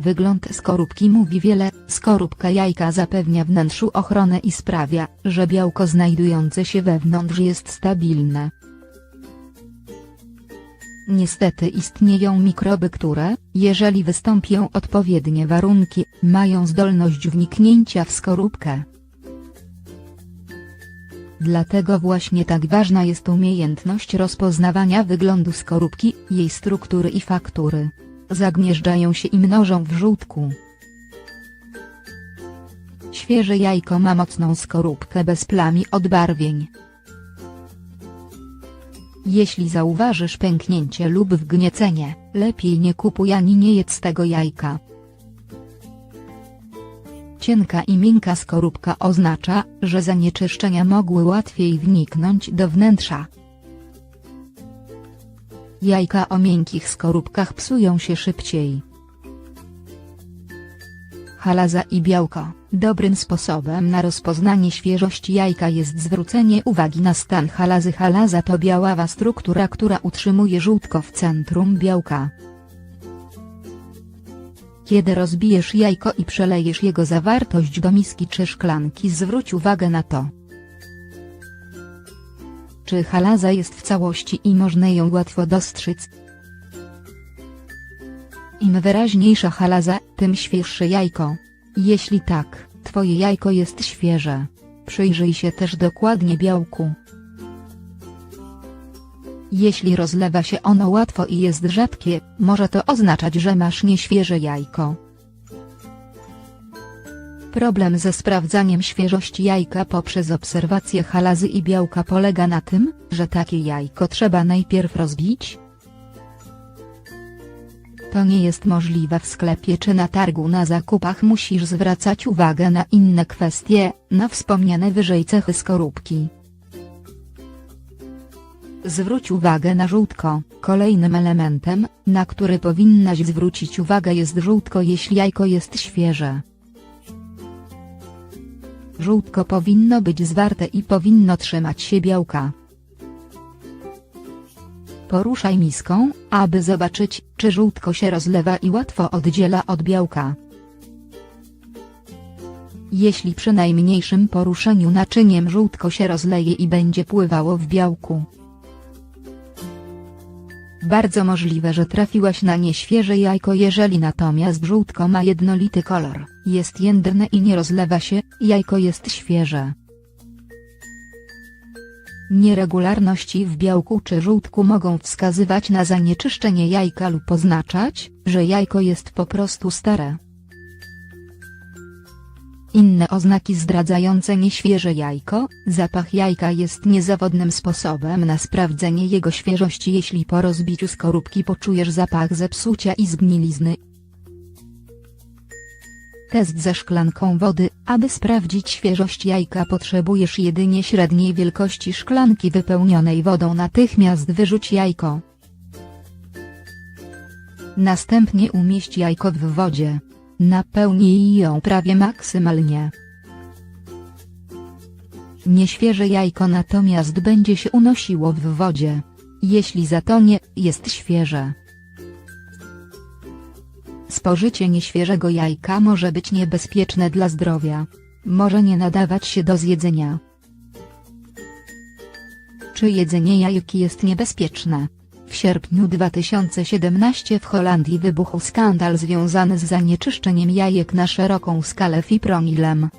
Wygląd skorupki mówi wiele. Skorupka jajka zapewnia wnętrzu ochronę i sprawia, że białko znajdujące się wewnątrz jest stabilne. Niestety istnieją mikroby, które, jeżeli wystąpią odpowiednie warunki, mają zdolność wniknięcia w skorupkę. Dlatego właśnie tak ważna jest umiejętność rozpoznawania wyglądu skorupki, jej struktury i faktury. Zagnieżdżają się i mnożą w żółtku. Świeże jajko ma mocną skorupkę bez plam i odbarwień. Jeśli zauważysz pęknięcie lub wgniecenie, lepiej nie kupuj ani nie jedz tego jajka. Cienka i miękka skorupka oznacza, że zanieczyszczenia mogły łatwiej wniknąć do wnętrza. Jajka o miękkich skorupkach psują się szybciej. Chalaza i białko. Dobrym sposobem na rozpoznanie świeżości jajka jest zwrócenie uwagi na stan chalazy. Chalaza to biaława struktura, która utrzymuje żółtko w centrum białka. Kiedy rozbijesz jajko i przelejesz jego zawartość do miski czy szklanki, zwróć uwagę na to, czy chalaza jest w całości i można ją łatwo dostrzec. Im wyraźniejsza chalaza, tym świeższe jajko. Jeśli tak, twoje jajko jest świeże. Przyjrzyj się też dokładnie białku. Jeśli rozlewa się ono łatwo i jest rzadkie, może to oznaczać, że masz nieświeże jajko. Problem ze sprawdzaniem świeżości jajka poprzez obserwację chalazy i białka polega na tym, że takie jajko trzeba najpierw rozbić. To nie jest możliwe w sklepie czy na targu. Na zakupach musisz zwracać uwagę na inne kwestie, na wspomniane wyżej cechy skorupki. Zwróć uwagę na żółtko. Kolejnym elementem, na który powinnaś zwrócić uwagę, jest żółtko, jeśli jajko jest świeże. Żółtko powinno być zwarte i powinno trzymać się białka. Poruszaj miską, aby zobaczyć, czy żółtko się rozlewa i łatwo oddziela od białka. Jeśli przy najmniejszym poruszeniu naczyniem żółtko się rozleje i będzie pływało w białku, bardzo możliwe, że trafiłaś na nieświeże jajko. Jeżeli natomiast żółtko ma jednolity kolor, jest jędrne i nie rozlewa się, jajko jest świeże. Nieregularności w białku czy żółtku mogą wskazywać na zanieczyszczenie jajka lub oznaczać, że jajko jest po prostu stare. Inne oznaki zdradzające nieświeże jajko. Zapach jajka jest niezawodnym sposobem na sprawdzenie jego świeżości. Jeśli po rozbiciu skorupki poczujesz zapach zepsucia i zgnilizny. Test ze szklanką wody. Aby sprawdzić świeżość jajka, potrzebujesz jedynie średniej wielkości szklanki wypełnionej wodą. Natychmiast wyrzuć jajko. Następnie umieść jajko w wodzie. Napełnij ją prawie maksymalnie. Nieświeże jajko natomiast będzie się unosiło w wodzie. Jeśli zatonie, jest świeże. Spożycie nieświeżego jajka może być niebezpieczne dla zdrowia. Może nie nadawać się do zjedzenia. Czy jedzenie jajek jest niebezpieczne? W sierpniu 2017 w Holandii wybuchł skandal związany z zanieczyszczeniem jajek na szeroką skalę fipronilem.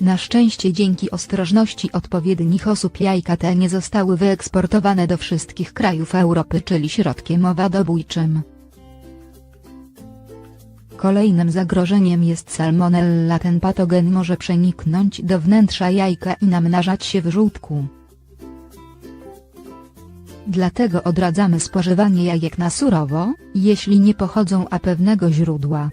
Na szczęście dzięki ostrożności odpowiednich osób jajka te nie zostały wyeksportowane do wszystkich krajów Europy, czyli środkiem owadobójczym. Kolejnym zagrożeniem jest salmonella. Ten patogen może przeniknąć do wnętrza jajka i namnażać się w żółtku. Dlatego odradzamy spożywanie jajek na surowo, jeśli nie pochodzą z pewnego źródła.